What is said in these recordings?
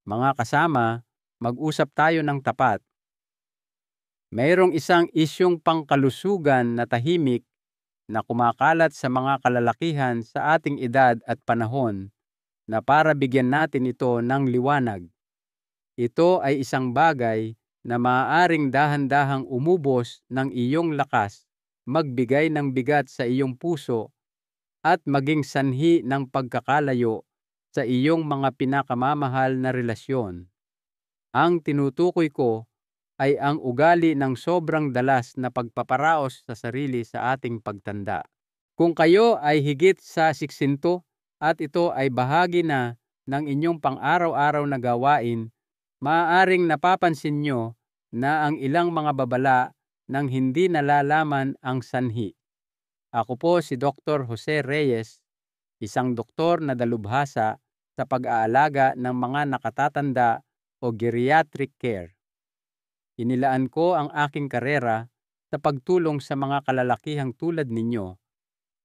Mga kasama, mag-usap tayo ng tapat. Mayroong isang isyung pangkalusugan na tahimik na kumakalat sa mga kalalakihan sa ating edad at panahon na para bigyan natin ito ng liwanag. Ito ay isang bagay na maaaring dahan-dahang umubos ng iyong lakas, magbigay ng bigat sa iyong puso at maging sanhi ng pagkakalayo sa iyong mga pinakamamahal na relasyon. Ang tinutukoy ko ay ang ugali ng sobrang dalas na pagpaparaos sa sarili sa ating pagtanda. Kung kayo ay higit sa 60 at ito ay bahagi na ng inyong pang-araw-araw na gawain, maaaring napapansin nyo na ang ilang mga babala nang hindi nalalaman ang sanhi. Ako po si Dr. Jose Reyes, isang doktor na dalubhasa sa pag-aalaga ng mga nakatatanda o geriatric care. Inilaan ko ang aking karera sa pagtulong sa mga kalalakihang tulad ninyo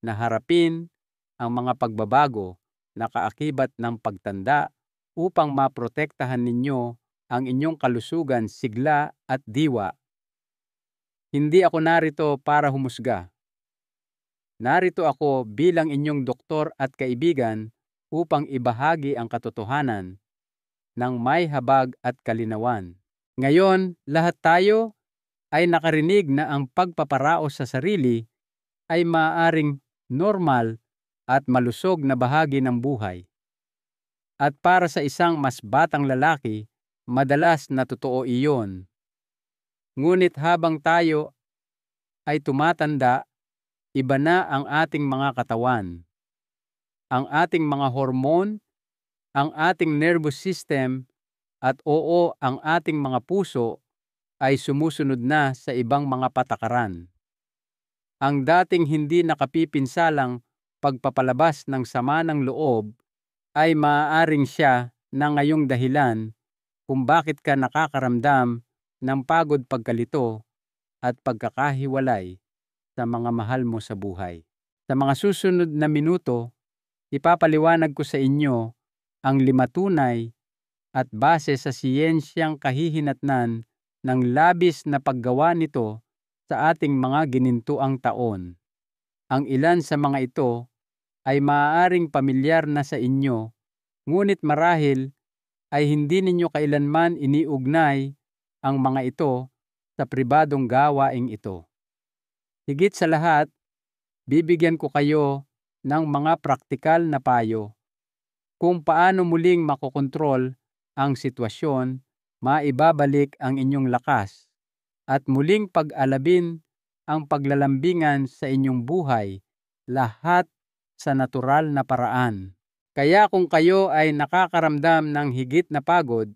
na harapin ang mga pagbabago na kaakibat ng pagtanda upang maprotektahan ninyo ang inyong kalusugan, sigla at diwa. Hindi ako narito para humusga. Narito ako bilang inyong doktor at kaibigan upang ibahagi ang katotohanan ng may habag at kalinawan. Ngayon, lahat tayo ay nakarinig na ang pagpaparaos sa sarili ay maaaring normal at malusog na bahagi ng buhay. At para sa isang mas batang lalaki, madalas na totoo iyon. Ngunit habang tayo ay tumatanda, iba na ang ating mga katawan, ang ating mga hormone, ang ating nervous system, at ang ating mga puso ay sumusunod na sa ibang mga patakaran. Ang dating hindi nakapipinsalang pagpapalabas ng sama ng loob ay maaaring siya na ngayong dahilan kung bakit ka nakakaramdam ng pagod, pagkalito at pagkakahiwalay sa mga mahal mo sa buhay. Sa mga susunod na minuto, ipapaliwanag ko sa inyo ang 5 tunay at base sa siyensyang kahihinatnan ng labis na paggawa nito sa ating mga ginintuang taon. Ang ilan sa mga ito ay maaaring pamilyar na sa inyo, ngunit marahil ay hindi ninyo kailanman iniugnay ang mga ito sa pribadong gawaing ito. Higit sa lahat, bibigyan ko kayo ng mga praktikal na payo kung paano muling makokontrol ang sitwasyon, maibabalik ang inyong lakas, at muling pag-alabin ang paglalambingan sa inyong buhay, lahat sa natural na paraan. Kaya kung kayo ay nakakaramdam ng higit na pagod,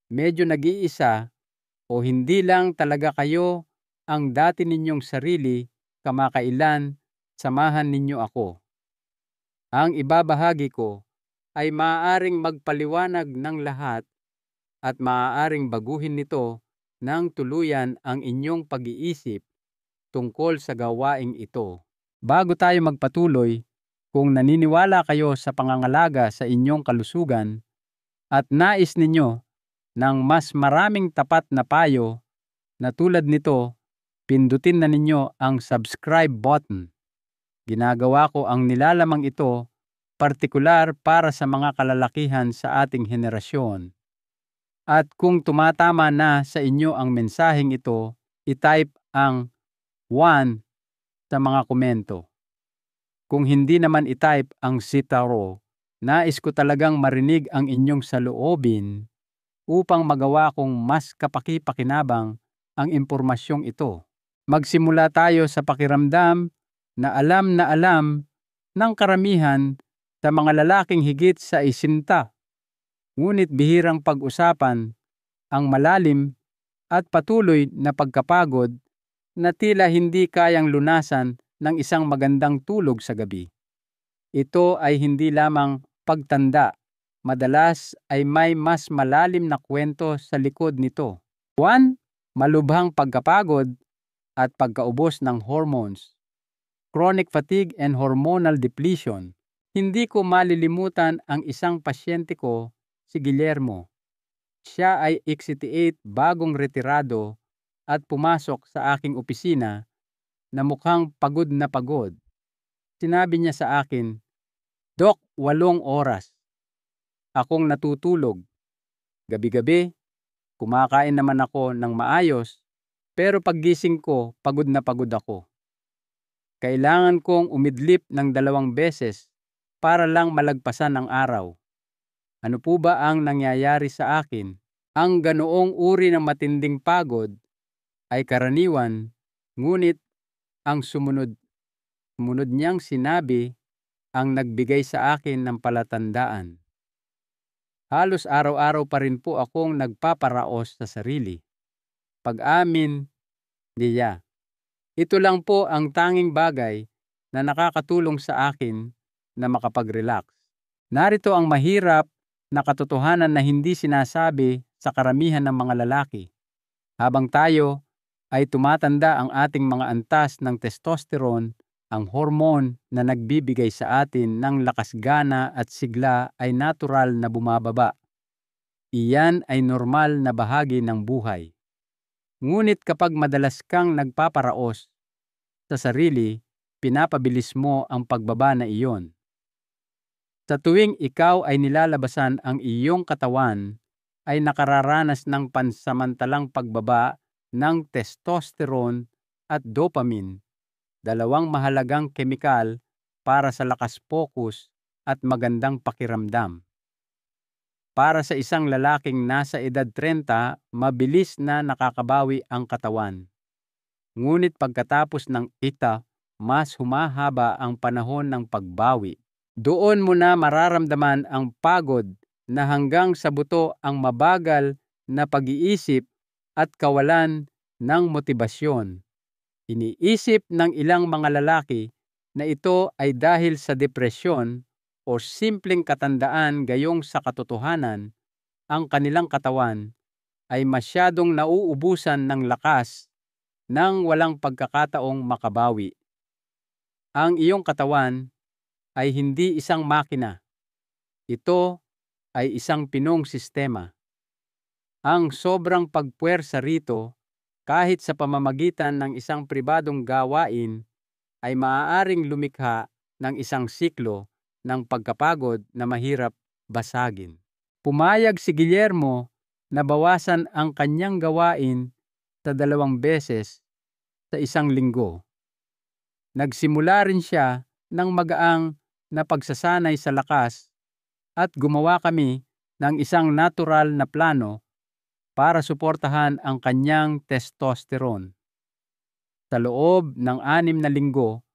medyo nag-iisa, o hindi lang talaga kayo ang dati ninyong sarili, kamakailan, samahan ninyo ako. Ang ibabahagi ko ay maaaring magpaliwanag ng lahat at maaaring baguhin nito ng tuluyan ang inyong pag-iisip tungkol sa gawaing ito. Bago tayo magpatuloy, kung naniniwala kayo sa pangangalaga sa inyong kalusugan at nais ninyo ng mas maraming tapat na payo na tulad nito, pindutin na ninyo ang subscribe button. Ginagawa ko ang nilalamang ito partikular para sa mga kalalakihan sa ating henerasyon. At kung tumatama na sa inyo ang mensaheng ito, i-type ang 1 sa mga komento. Kung hindi naman i-type ang 0, nais ko talagang marinig ang inyong saloobin upang magawa kong mas kapaki-pakinabang ang impormasyong ito. Magsimula tayo sa pakiramdam na alam ng karamihan sa mga lalaking higit sa 60. Ngunit bihirang pag-usapan ang malalim at patuloy na pagkapagod na tila hindi kayang lunasan ng isang magandang tulog sa gabi. Ito ay hindi lamang pagtanda. Madalas ay may mas malalim na kwento sa likod nito. 1. Malubhang pagkapagod at pagkaubos ng hormones. Chronic fatigue and hormonal depletion. Hindi ko malilimutan ang isang pasyente ko, si Guillermo. Siya ay 68 bagong retirado at pumasok sa aking opisina na mukhang pagod na pagod. Sinabi niya sa akin, "Dok, 8 oras akong natutulog. Gabi-gabi, kumakain naman ako ng maayos, pero paggising ko, pagod na pagod ako. Kailangan kong umidlip ng 2 beses para lang malagpasan ang araw. Ano po ba ang nangyayari sa akin?" Ang ganoong uri ng matinding pagod ay karaniwan, ngunit ang sumunod niyang sinabi ang nagbigay sa akin ng palatandaan. Halos araw-araw pa rin po akong nagpaparaos sa sarili. Pag-amin niya, ito lang po ang tanging bagay na nakakatulong sa akin na makapag-relax. Narito ang mahirap na katotohanan na hindi sinasabi sa karamihan ng mga lalaki. Habang tayo ay tumatanda, ang ating mga antas ng testosterone, ang hormone na nagbibigay sa atin ng lakas-gana at sigla, ay natural na bumababa. Iyan ay normal na bahagi ng buhay. Ngunit kapag madalas kang nagpaparaos sa sarili, pinapabilis mo ang pagbaba na iyon. Sa tuwing ikaw ay nilalabasan, ang iyong katawan ay nakararanas ng pansamantalang pagbaba ng testosterone at dopamine, 2 mahalagang kemikal para sa lakas focus at magandang pakiramdam. Para sa isang lalaking nasa edad 30, mabilis na nakakabawi ang katawan. Ngunit pagkatapos ng 30, mas humahaba ang panahon ng pagbawi. Doon mo na mararamdaman ang pagod na hanggang sa buto, ang mabagal na pag-iisip at kawalan ng motibasyon. Iniisip ng ilang mga lalaki na ito ay dahil sa depresyon o simpleng katandaan, gayong sa katotohanan, ang kanilang katawan ay masyadong nauubusan ng lakas nang walang pagkakataong makabawi. Ang iyong katawan ay hindi isang makina. Ito ay isang pinong sistema. Ang sobrang pagpuwersa rito, kahit sa pamamagitan ng isang pribadong gawain, ay maaaring lumikha ng isang siklo ng pagkapagod na mahirap basagin. Pumayag si Guillermo na bawasan ang kanyang gawain sa 2 beses sa isang linggo. Nagsimula rin siya ng magaang na pagsasanay sa lakas at gumawa kami ng isang natural na plano para suportahan ang kanyang testosterone. Sa loob ng 6 na linggo,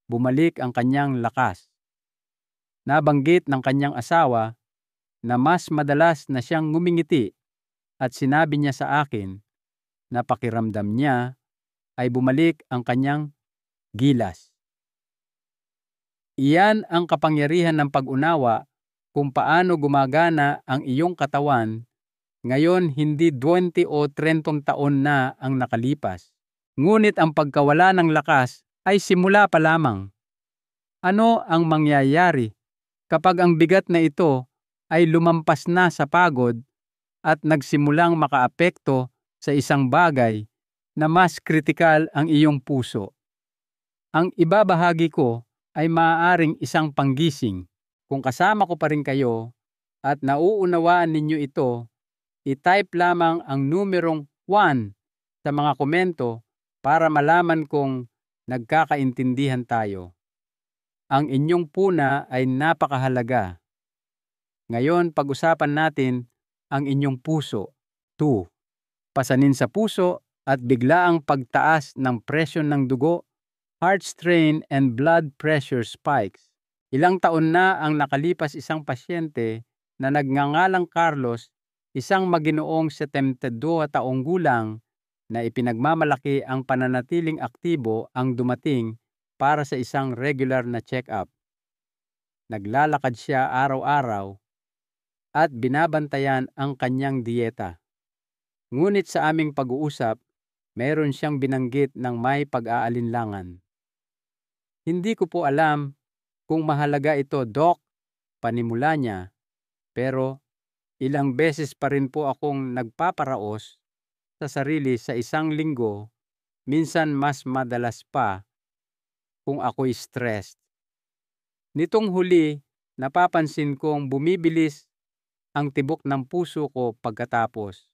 bumalik ang kanyang lakas. Nabanggit ng kanyang asawa na mas madalas na siyang ngumingiti at sinabi niya sa akin na pakiramdam niya ay bumalik ang kanyang gilas. Iyan ang kapangyarihan ng pag-unawa kung paano gumagana ang iyong katawan. Ngayon, hindi 20 o 30 taon na ang nakalipas. Ngunit ang pagkawala ng lakas ay simula pa lamang. Ano ang mangyayari kapag ang bigat na ito ay lumampas na sa pagod at nagsimulang makaapekto sa isang bagay na mas kritikal, ang iyong puso? Ang ibabahagi ko ay maaaring isang panggising. Kung kasama ko pa rin kayo at nauunawaan ninyo ito, i-type lamang ang numerong 1 sa mga komento para malaman kung nagkakaintindihan tayo. Ang inyong puna ay napakahalaga. Ngayon, pag-usapan natin ang inyong puso. 2. Pasanin sa puso at biglaang pagtaas ng presyon ng dugo, heart strain and blood pressure spikes. Ilang taon na ang nakalipas, isang pasyente na nagngangalang Carlos, isang maginoong 72 taong gulang na ipinagmamalaki ang pananatiling aktibo, ang dumating para sa isang regular na check-up. Naglalakad siya araw-araw at binabantayan ang kanyang dieta. Ngunit sa aming pag-uusap, mayroon siyang binanggit ng may pag-aalinlangan. "Hindi ko po alam kung mahalaga ito, Doc," panimula niya, "pero Ilang beses pa rin po akong nagpaparaos sa sarili sa isang linggo, minsan mas madalas pa kung ako'y stressed. Nitong huli, napapansin kong bumibilis ang tibok ng puso ko pagkatapos.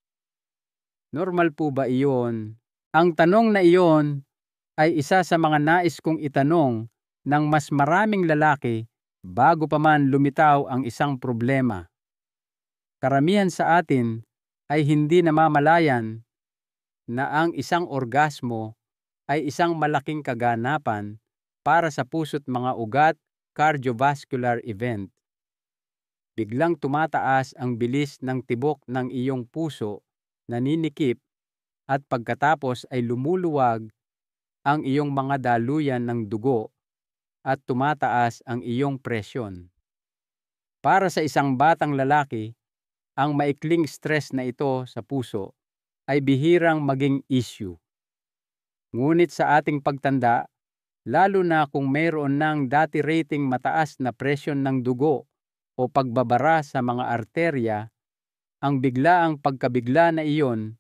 Normal po ba iyon? Ang tanong na iyon ay isa sa mga nais kong itanong ng mas maraming lalaki bago pa man lumitaw ang isang problema. Karamihan sa atin ay hindi namamalayan na ang isang orgasmo ay isang malaking kaganapan para sa puso't mga ugat, cardiovascular event. Biglang tumataas ang bilis ng tibok ng iyong puso, naninikip, at pagkatapos ay lumuluwag ang iyong mga daluyan ng dugo at tumataas ang iyong presyon. Para sa isang batang lalaki, ang maikling stress na ito sa puso ay bihirang maging issue. Ngunit sa ating pagtanda, lalo na kung mayroon ng dati rating mataas na presyon ng dugo o pagbabara sa mga arterya, ang biglaang pagkabigla na iyon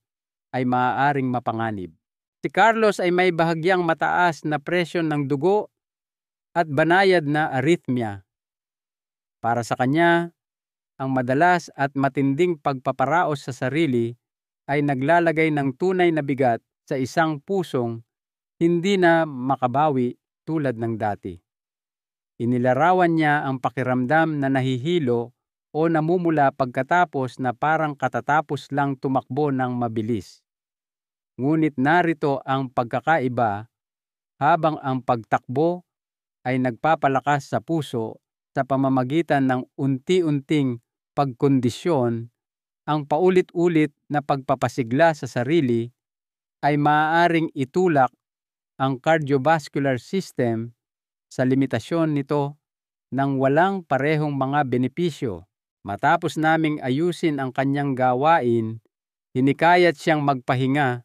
ay maaaring mapanganib. Si Carlos ay may bahagyang mataas na presyon ng dugo at banayad na arrhythmia. Para sa kanya, ang madalas at matinding pagpaparaos sa sarili ay naglalagay ng tunay na bigat sa isang pusong hindi na makabawi tulad ng dati. Inilarawan niya ang pakiramdam na nahihilo o namumula pagkatapos na parang katatapos lang tumakbo ng mabilis. Ngunit narito ang pagkakaiba, habang ang pagtakbo ay nagpapalakas sa puso sa pamamagitan ng unti-unting pagkondisyon, ang paulit-ulit na pagpapasigla sa sarili ay maaaring itulak ang cardiovascular system sa limitasyon nito ng walang parehong mga benepisyo. Matapos naming ayusin ang kanyang gawain, hinikayat siyang magpahinga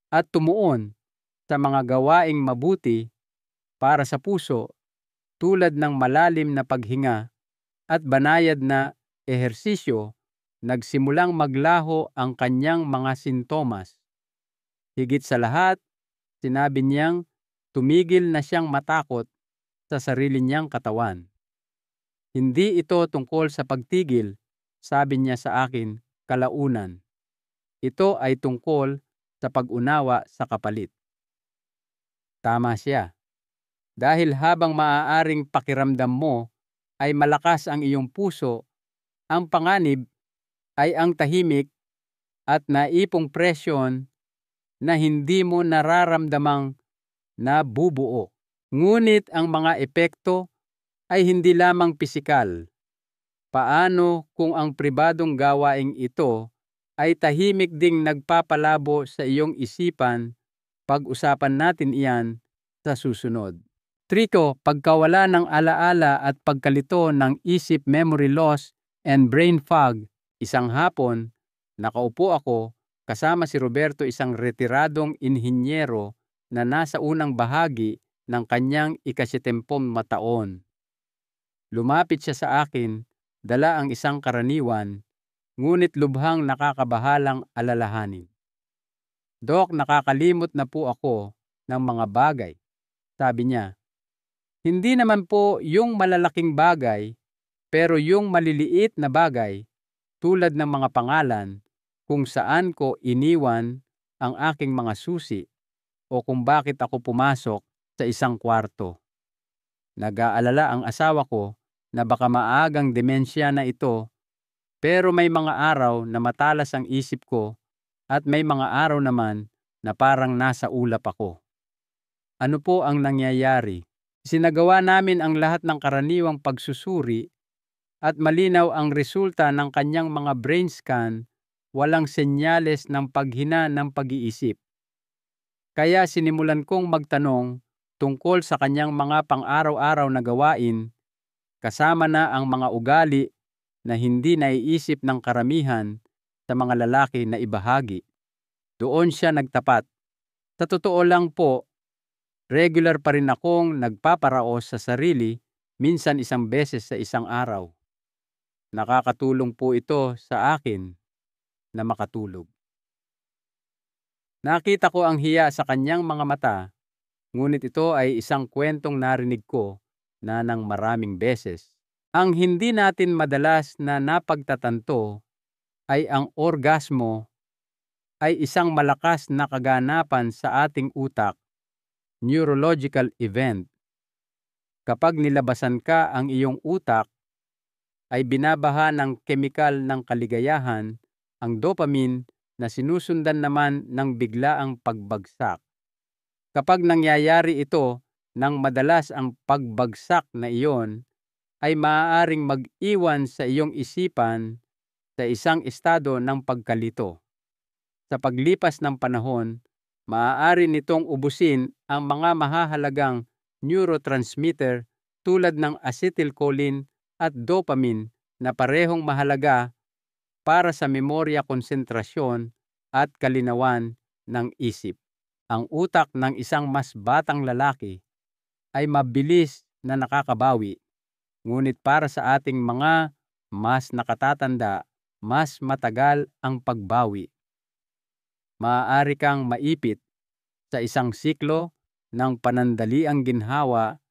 at tumuon sa mga gawaing mabuti para sa puso tulad ng malalim na paghinga at banayad na ehersisyo. Nagsimulang maglaho ang kanyang mga sintomas. Higit sa lahat, sinabi niyang tumigil na siyang matakot sa sarili niyang katawan. Hindi ito tungkol sa pagtigil, sabi niya sa akin kalaunan. Ito ay tungkol sa pag-unawa sa kapalit. Tama siya. Dahil habang maaaring pakiramdam mo ay malakas ang iyong puso, ang panganib ay ang tahimik at naipong presyon na hindi mo nararamdamang nabubuo. Ngunit ang mga epekto ay hindi lamang pisikal. Paano kung ang pribadong gawaing ito ay tahimik ding nagpapalabo sa iyong isipan? Pag-usapan natin iyan sa susunod. Triko, pagkawala ng alaala at pagkalito ng isip, memory loss, and brain fog. Isang hapon, nakaupo ako kasama si Roberto, isang retiradong inhinyero na nasa unang bahagi ng kanyang 70 taon. Lumapit siya sa akin, dala ang isang karaniwan, ngunit lubhang nakakabahalang alalahanin. Dok, nakakalimot na po ako ng mga bagay. Sabi niya, hindi naman po yung malalaking bagay, pero yung maliliit na bagay, tulad ng mga pangalan, kung saan ko iniwan ang aking mga susi, o kung bakit ako pumasok sa isang kwarto. Nag-aalala ang asawa ko na baka maagang demensya na ito, pero may mga araw na matalas ang isip ko at may mga araw naman na parang nasa ulap ako. Ano po ang nangyayari? Sinagawa namin ang lahat ng karaniwang pagsusuri at malinaw ang resulta ng kanyang mga brain scan, walang senyales ng paghina ng pag-iisip. Kaya sinimulan kong magtanong tungkol sa kanyang mga pang-araw-araw na gawain, kasama na ang mga ugali na hindi naiisip ng karamihan sa mga lalaki na ibahagi. Doon siya nagtapat. Sa totoo lang po, regular pa rin akong nagpaparaos sa sarili, minsan isang beses sa isang araw. Nakakatulong po ito sa akin na makatulog. Nakita ko ang hiya sa kanyang mga mata, ngunit ito ay isang kwentong narinig ko na ng maraming beses. Ang hindi natin madalas na napagtatanto ay ang orgasmo ay isang malakas na kaganapan sa ating utak, neurological event. Kapag nilabasan ka ang iyong utak, ay binabaha ng kemikal ng kaligayahan ang dopamine na sinusundan naman ng biglaang pagbagsak. Kapag nangyayari ito nang madalas, ang pagbagsak na iyon ay maaaring mag-iwan sa iyong isipan sa isang estado ng pagkalito. Sa paglipas ng panahon, maaari nitong ubusin ang mga mahahalagang neurotransmitter tulad ng acetylcholine at dopamine na parehong mahalaga para sa memorya, konsentrasyon at kalinawan ng isip. Ang utak ng isang mas batang lalaki ay mabilis na nakakabawi, ngunit para sa ating mga mas nakatatanda, mas matagal ang pagbawi. Maaari kang maipit sa isang siklo ng panandaliang ginhawa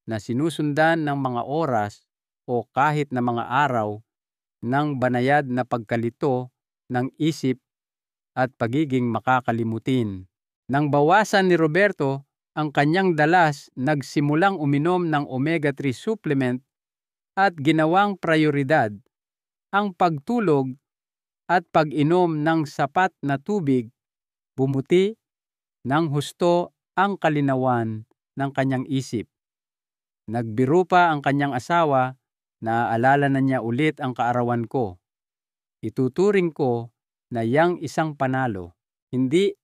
na sinusundan ng mga oras o kahit na mga araw ng banayad na pagkalito ng isip at pagiging makakalimutin. Nang bawasan ni Roberto ang kanyang dalas, nagsimulang uminom ng omega-3 supplement at ginawang prayoridad ang pagtulog at pag-inom ng sapat na tubig. Bumuti ng husto ang kalinawan ng kanyang isip. Nagbiro pa ang kanyang asawa, naaalala na niya ulit ang kaarawan ko. Ituturing ko na yang isang panalo. Hindi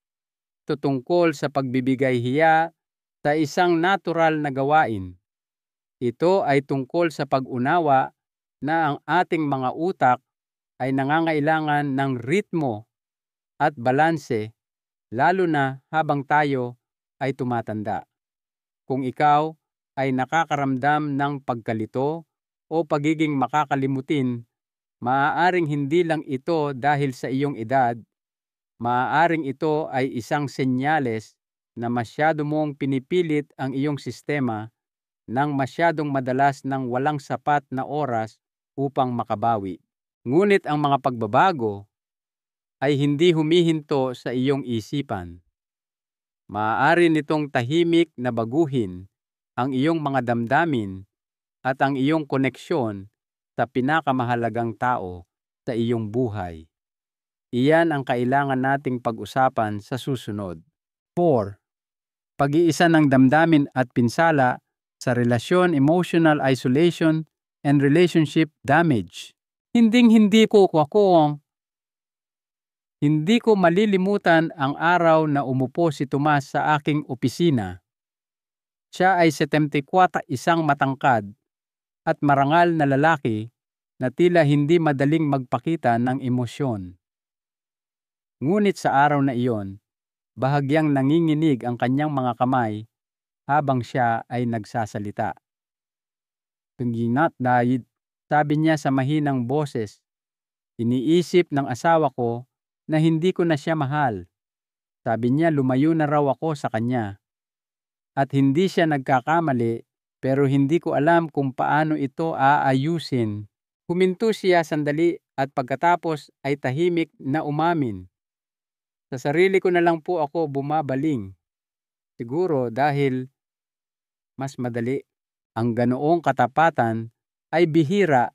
ito tungkol sa pagbibigay hiya sa isang natural na gawain. Ito ay tungkol sa pag-unawa na ang ating mga utak ay nangangailangan ng ritmo at balanse, lalo na habang tayo ay tumatanda. Kung ikaw ay nakakaramdam ng pagkalito o pagiging makakalimutin, maaaring hindi lang ito dahil sa iyong edad. Maaaring ito ay isang senyales na masyado mong pinipilit ang iyong sistema ng masyadong madalas ng walang sapat na oras upang makabawi. Ngunit ang mga pagbabago ay hindi humihinto sa iyong isipan. Maaari nitong tahimik na baguhin ang iyong mga damdamin at ang iyong koneksyon sa pinakamahalagang tao sa iyong buhay. Iyan ang kailangan nating pag-usapan sa susunod. 4. Pag-iisa ng damdamin at pinsala sa relasyon, emotional isolation, and relationship damage. Hindi ko malilimutan ang araw na umupo si Tomas sa aking opisina. Siya ay 74, isang matangkad at marangal na lalaki na tila hindi madaling magpakita ng emosyon. Ngunit sa araw na iyon, bahagyang nanginginig ang kanyang mga kamay habang siya ay nagsasalita. Dahil sabi niya sa mahinang boses, iniisip ng asawa ko na hindi ko na siya mahal. Sabi niya lumayo na raw ako sa kanya. At hindi siya nagkakamali, pero hindi ko alam kung paano ito aayusin. Huminto siya sandali at pagkatapos ay tahimik na umamin. Sa sarili ko na lang po ako bumabaling. Siguro dahil mas madali. Ang ganoong katapatan ay bihira,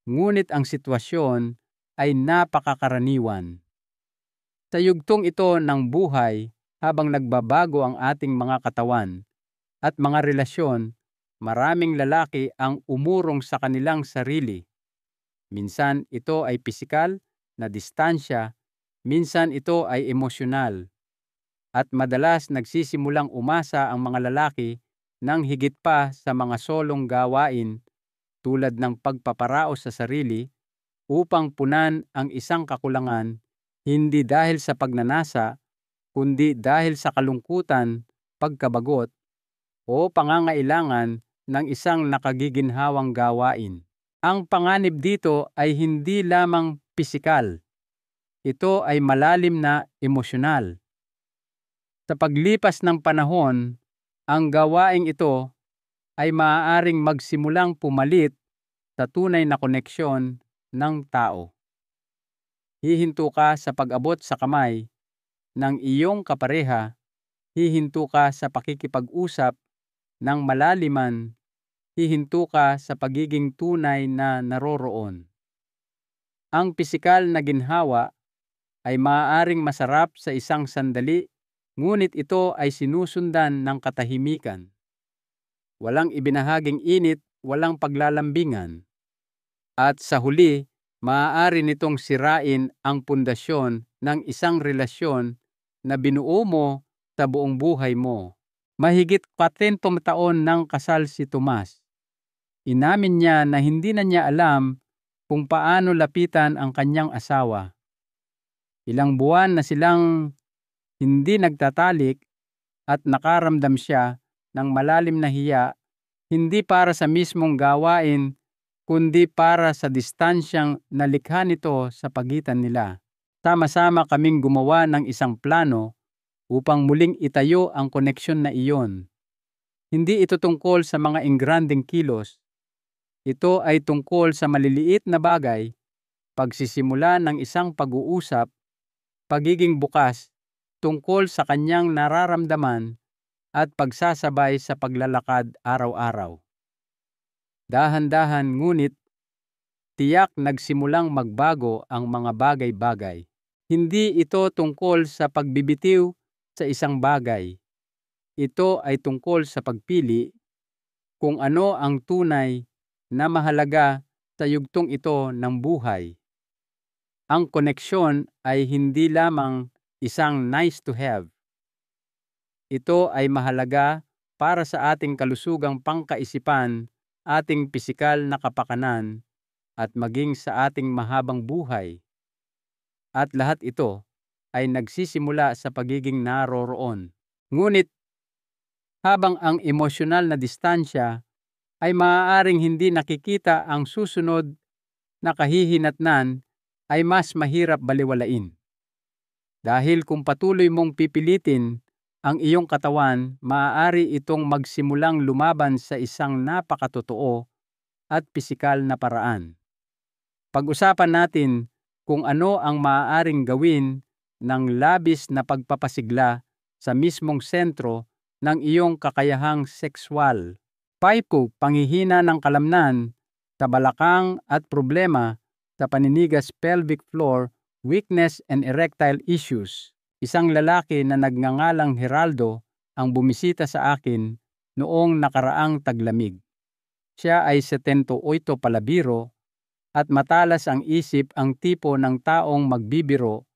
ngunit ang sitwasyon ay napakakaraniwan. Sa yugtong ito ng buhay, habang nagbabago ang ating mga katawan at mga relasyon, maraming lalaki ang umurong sa kanilang sarili. Minsan ito ay pisikal na distansya, minsan ito ay emosyonal. At madalas nagsisimulang umasa ang mga lalaki ng higit pa sa mga solong gawain tulad ng pagpaparaos sa sarili upang punan ang isang kakulangan, hindi dahil sa pagnanasa, kundi dahil sa kalungkutan, pagkabagot, o pangangailangan ng isang nakagiginhawang gawain. Ang panganib dito ay hindi lamang pisikal. Ito ay malalim na emosyonal. Sa paglipas ng panahon, ang gawaing ito ay maaaring magsimulang pumalit sa tunay na koneksyon ng tao. Hihinto ka sa pag-abot sa kamay ng iyong kapareha, hihinto ka sa pakikipag-usap ng malaliman, hihinto ka sa pagiging tunay na naroroon. Ang pisikal na ginhawa ay maaaring masarap sa isang sandali, ngunit ito ay sinusundan ng katahimikan. Walang ibinahaging init, walang paglalambingan. At sa huli, maaari nitong sirain ang pundasyon ng isang relasyon na binuo mo sa buong buhay mo. Mahigit 40 taon nang kasal si Tomas. Inamin niya na hindi na niya alam kung paano lapitan ang kanyang asawa. Ilang buwan na silang hindi nagtatalik at nakaramdam siya ng malalim na hiya, hindi para sa mismong gawain, kundi para sa distansyang nalikha nito sa pagitan nila. Sama-sama kaming gumawa ng isang plano upang muling itayo ang koneksyon na iyon. Hindi ito tungkol sa mga engrandeng kilos. Ito ay tungkol sa maliliit na bagay, pagsisimula ng isang pag-uusap, pagiging bukas tungkol sa kanyang nararamdaman at pagsasabay sa paglalakad araw-araw. Dahan-dahan ngunit tiyak nagsimulang magbago ang mga bagay-bagay. Hindi ito tungkol sa pagbibitiw sa isang bagay. Ito ay tungkol sa pagpili kung ano ang tunay na mahalaga sa yugtong ito ng buhay. Ang koneksyon ay hindi lamang isang nice to have. Ito ay mahalaga para sa ating kalusugang pangkaisipan, ating pisikal na kapakanan, at maging sa ating mahabang buhay. At lahat ito ay nagsisimula sa pagiging naroroon. Ngunit habang ang emosyonal na distansya ay maaaring hindi nakikita, ang susunod na kahihinatnan ay mas mahirap baliwalain. Dahil kung patuloy mong pipilitin ang iyong katawan, maaari itong magsimulang lumaban sa isang napakatotoo at pisikal na paraan. Pag-usapan natin kung ano ang maaaring gawin ng labis na pagpapasigla sa mismong sentro ng iyong kakayahang sexual. Paipo, panghihina ng kalamnan sa balakang at problema sa paninigas pelvic floor, weakness and erectile issues. Isang lalaki na nagngangalang Geraldo ang bumisita sa akin noong nakaraang taglamig. Siya ay 78 palabiro at matalas ang isip, ang tipo ng taong magbibiro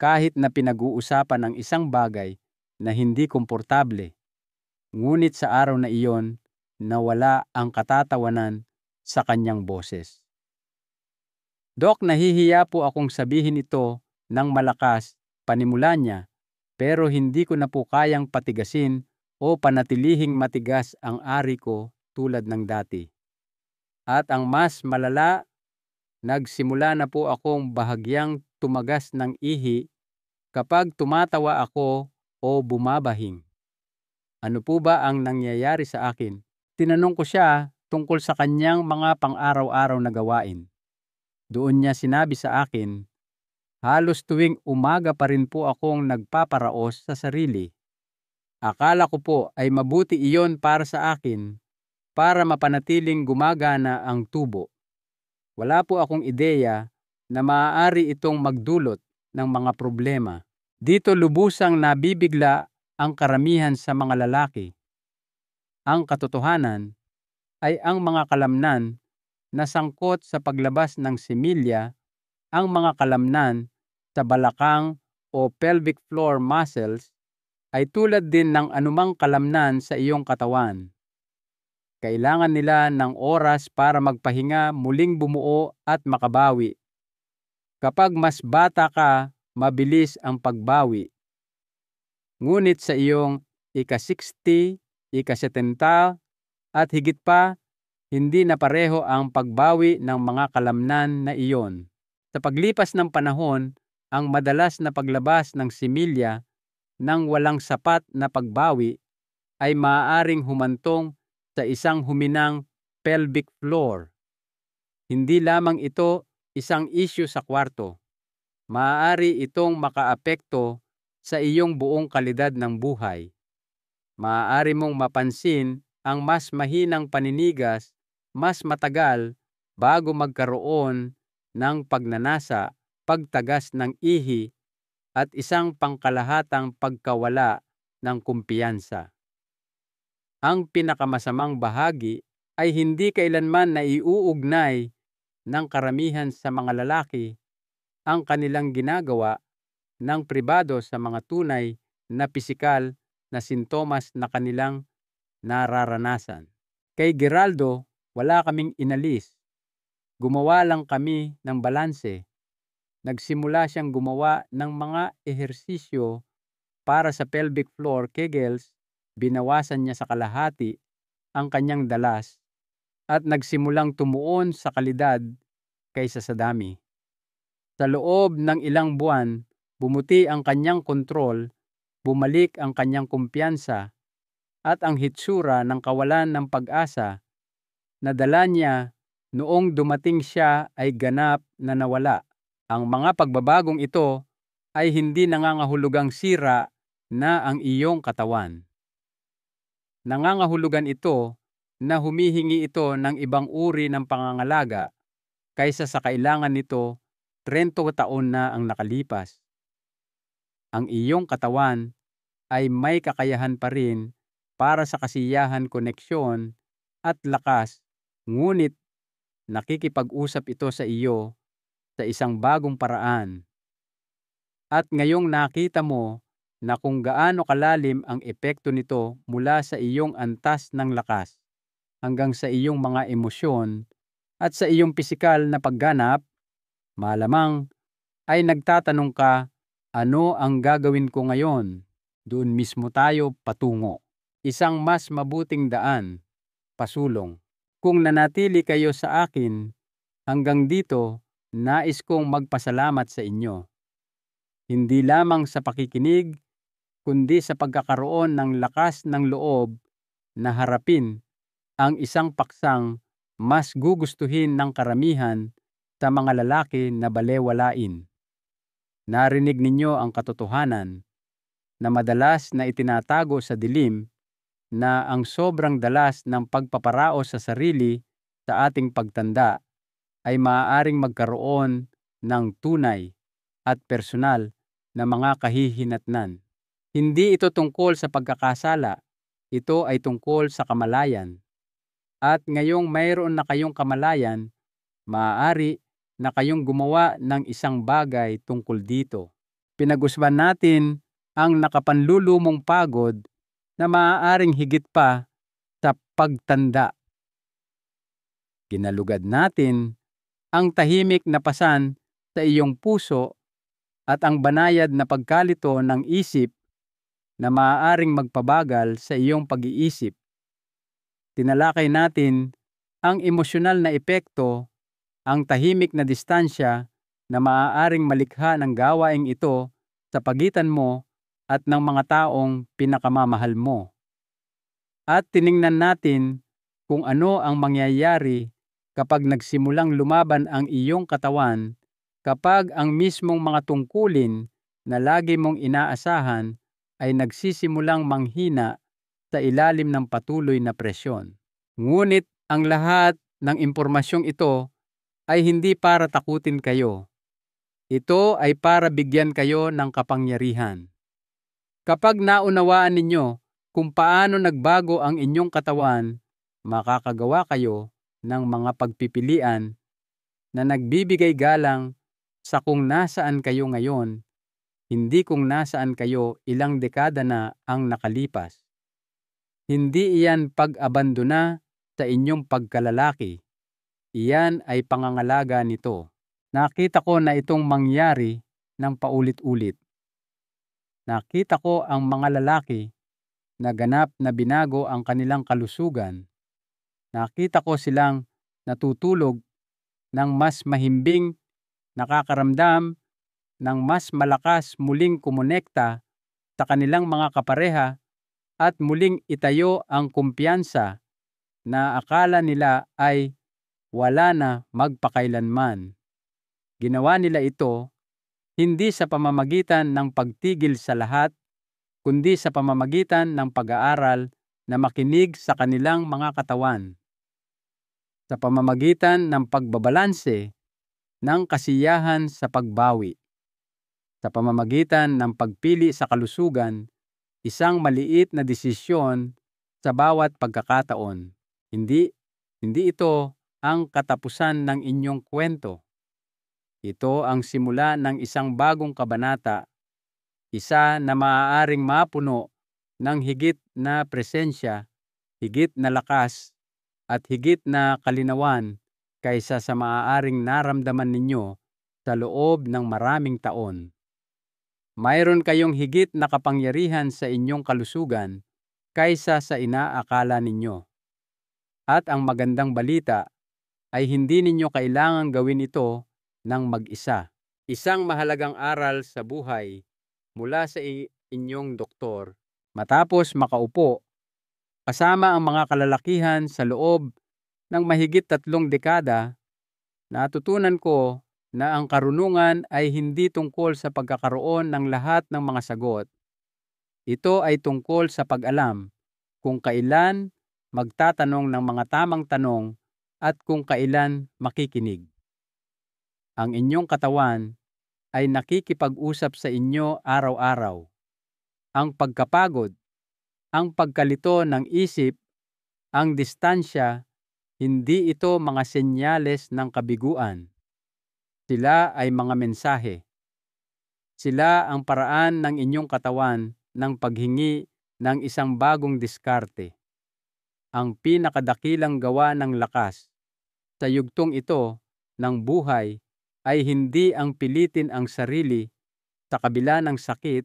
kahit na pinag-uusapan ang isang bagay na hindi komportable. Ngunit sa araw na iyon, nawala ang katatawanan sa kanyang boses. Dok, nahihiya po akong sabihin ito ng malakas, panimula niya, pero hindi ko na po kayang patigasin o panatilihing matigas ang ari ko tulad ng dati. At ang mas malala, nagsimula na po akong bahagyang tumagas ng ihi kapag tumatawa ako o bumabahing. Ano po ba ang nangyayari sa akin? Tinanong ko siya tungkol sa kanyang mga pang-araw-araw na gawain. Doon niya sinabi sa akin, halos tuwing umaga pa rin po akong nagpaparaos sa sarili. Akala ko po ay mabuti iyon para sa akin para mapanatiling gumagana ang tubo. Wala po akong ideya na maaari itong magdulot ng mga problema. Dito lubusang nabibigla ang karamihan sa mga lalaki. Ang katotohanan ay ang mga kalamnan na sangkot sa paglabas ng similya, ang mga kalamnan sa balakang o pelvic floor muscles ay tulad din ng anumang kalamnan sa iyong katawan. Kailangan nila ng oras para magpahinga, muling bumuo at makabawi. Kapag mas bata ka, mabilis ang pagbawi. Ngunit sa iyong ika-60, ika-70 at higit pa, Hindi na pareho ang pagbawi ng mga kalamnan na iyon. Sa paglipas ng panahon, ang madalas na paglabas ng similya ng walang sapat na pagbawi ay maaaring humantong sa isang huminang pelvic floor. Hindi lamang ito isang isyu sa kwarto. Maaari itong makaapekto sa iyong buong kalidad ng buhay. Maaari mong mapansin ang mas mahinang paninigas mas matagal bago magkaroon ng pagnanasa, pagtagas ng ihi at isang pangkalahatang pagkawala ng kumpiyansa. Ang pinakamasamang bahagi ay hindi kailanman naiuugnay ng karamihan sa mga lalaki ang kanilang ginagawa ng pribado sa mga tunay na pisikal na sintomas na kanilang nararanasan. Kay Geraldo, wala kaming inalis. Gumawa lang kami ng balanse. Nagsimula siyang gumawa ng mga ehersisyo para sa pelvic floor Kegels, binawasan niya sa kalahati ang kanyang dalas at nagsimulang tumuon sa kalidad kaysa sa dami. Sa loob ng ilang buwan, bumuti ang kanyang kontrol, bumalik ang kanyang kumpiyansa at ang hitsura ng kawalan ng pag-asa na dala niya noong dumating siya ay ganap na nawala. Ang mga pagbabagong ito ay hindi nangangahulugang sira na ang iyong katawan. Nangangahulugan ito na humihingi ito ng ibang uri ng pangangalaga kaysa sa kailangan nito 30 taon na ang nakalipas. Ang iyong katawan ay may kakayahan pa rin para sa kasiyahan, koneksyon at lakas, ngunit nakikipag-usap ito sa iyo sa isang bagong paraan. At ngayong nakita mo na kung gaano kalalim ang epekto nito mula sa iyong antas ng lakas hanggang sa iyong mga emosyon at sa iyong pisikal na pagganap, malamang ay nagtatanong ka, ano ang gagawin ko ngayon? Doon mismo tayo patungo. Isang mas mabuting daan, pasulong. Kung nanatili kayo sa akin, hanggang dito, nais kong magpasalamat sa inyo. Hindi lamang sa pakikinig, kundi sa pagkakaroon ng lakas ng loob na harapin ang isang paksang mas gugustuhin ng karamihan sa mga lalaki na balewalain. Narinig ninyo ang katotohanan na madalas na itinatago sa dilim na ang sobrang dalas ng pagpaparaos sa sarili sa ating pagtanda ay maaaring magkaroon ng tunay at personal na mga kahihinatnan. Hindi ito tungkol sa pagkakasala, ito ay tungkol sa kamalayan. At ngayong mayroon na kayong kamalayan, maaari na kayong gumawa ng isang bagay tungkol dito. Pinag-usapan natin ang nakapanlulumong pagod na maaaring higit pa sa pagtanda. Ginalugad natin ang tahimik na pasan sa iyong puso at ang banayad na pagkalito ng isip na maaaring magpabagal sa iyong pag-iisip. Tinalakay natin ang emosyonal na epekto, ang tahimik na distansya na maaaring malikha ng gawaing ito sa pagitan mo at ng mga taong pinakamamahal mo. At tiningnan natin kung ano ang mangyayari kapag nagsimulang lumaban ang iyong katawan, kapag ang mismong mga tungkulin na lagi mong inaasahan ay nagsisimulang manghina sa ilalim ng patuloy na presyon. Ngunit ang lahat ng impormasyong ito ay hindi para takutin kayo. Ito ay para bigyan kayo ng kapangyarihan. Kapag naunawaan ninyo kung paano nagbago ang inyong katawan, makakagawa kayo ng mga pagpipilian na nagbibigay galang sa kung nasaan kayo ngayon, hindi kung nasaan kayo ilang dekada na ang nakalipas. Hindi iyan pag-abandona sa inyong pagkalalaki. Iyan ay pangangalaga nito. Nakita ko na itong mangyari ng paulit-ulit. Nakita ko ang mga lalaki na ganap na binago ang kanilang kalusugan. Nakita ko silang natutulog ng mas mahimbing, nakakaramdam ng mas malakas muling kumonekta sa kanilang mga kapareha at muling itayo ang kumpiyansa na akala nila ay wala na magpakailanman. Ginawa nila ito hindi sa pamamagitan ng pagtigil sa lahat, kundi sa pamamagitan ng pag-aaral na makinig sa kanilang mga katawan. Sa pamamagitan ng pagbabalanse ng kasiyahan sa pagbawi. Sa pamamagitan ng pagpili sa kalusugan, isang maliit na desisyon sa bawat pagkakataon. Hindi ito ang katapusan ng inyong kwento. Ito ang simula ng isang bagong kabanata, isa na maaaring mapuno ng higit na presensya, higit na lakas, at higit na kalinawan kaysa sa maaaring naramdaman ninyo sa loob ng maraming taon. Mayroon kayong higit na kapangyarihan sa inyong kalusugan kaysa sa inaakala ninyo. At ang magandang balita ay hindi ninyo kailangang gawin ito ng mag-isa. Isang mahalagang aral sa buhay mula sa inyong doktor. Matapos makaupo kasama ang mga kalalakihan sa loob ng mahigit 3 dekada, natutunan ko na ang karunungan ay hindi tungkol sa pagkakaroon ng lahat ng mga sagot. Ito ay tungkol sa pag-alam kung kailan magtatanong ng mga tamang tanong at kung kailan makikinig. Ang inyong katawan ay nakikipag-usap sa inyo araw-araw. Ang pagkapagod, ang pagkalito ng isip, ang distansya, hindi ito mga senyales ng kabiguan. Sila ay mga mensahe. Sila ang paraan ng inyong katawan ng paghingi ng isang bagong diskarte. Ang pinakadakilang gawa ng lakas sa yugtong ito ng buhay ay hindi ang pilitin ang sarili sa kabila ng sakit,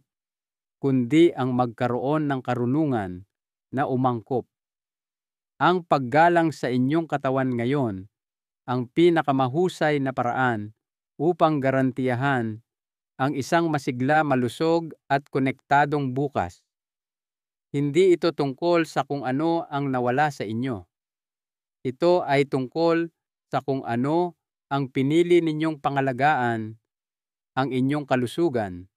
kundi ang magkaroon ng karunungan na umangkop. Ang paggalang sa inyong katawan ngayon ang pinakamahusay na paraan upang garantiyahan ang isang masigla, malusog at konektadong bukas. Hindi ito tungkol sa kung ano ang nawala sa inyo. Ito ay tungkol sa kung ano ang pinili ninyong pangalagaan, ang inyong kalusugan,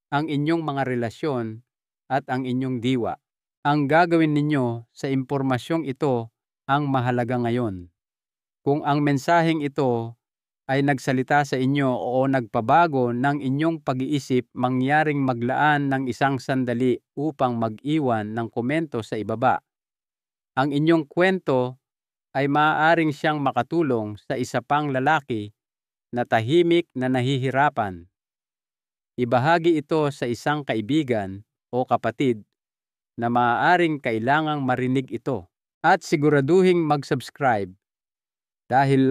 ang inyong mga relasyon, at ang inyong diwa. Ang gagawin ninyo sa impormasyong ito ang mahalaga ngayon. Kung ang mensaheng ito ay nagsalita sa inyo o nagpabago ng inyong pag-iisip, mangyaring maglaan ng isang sandali upang mag-iwan ng komento sa ibaba. Ang inyong kwento ay maaaring siyang makatulong sa isa pang lalaki na tahimik na nahihirapan. Ibahagi ito sa isang kaibigan o kapatid na maaaring kailangang marinig ito. At siguraduhing mag-subscribe dahil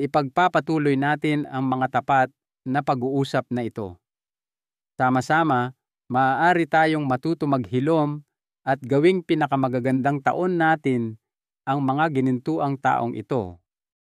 ipagpapatuloy natin ang mga tapat na pag-uusap na ito. Sama-sama, maaari tayong matuto maghilom at gawing pinakamagagandang taon natin ang mga ginintuang taong ito.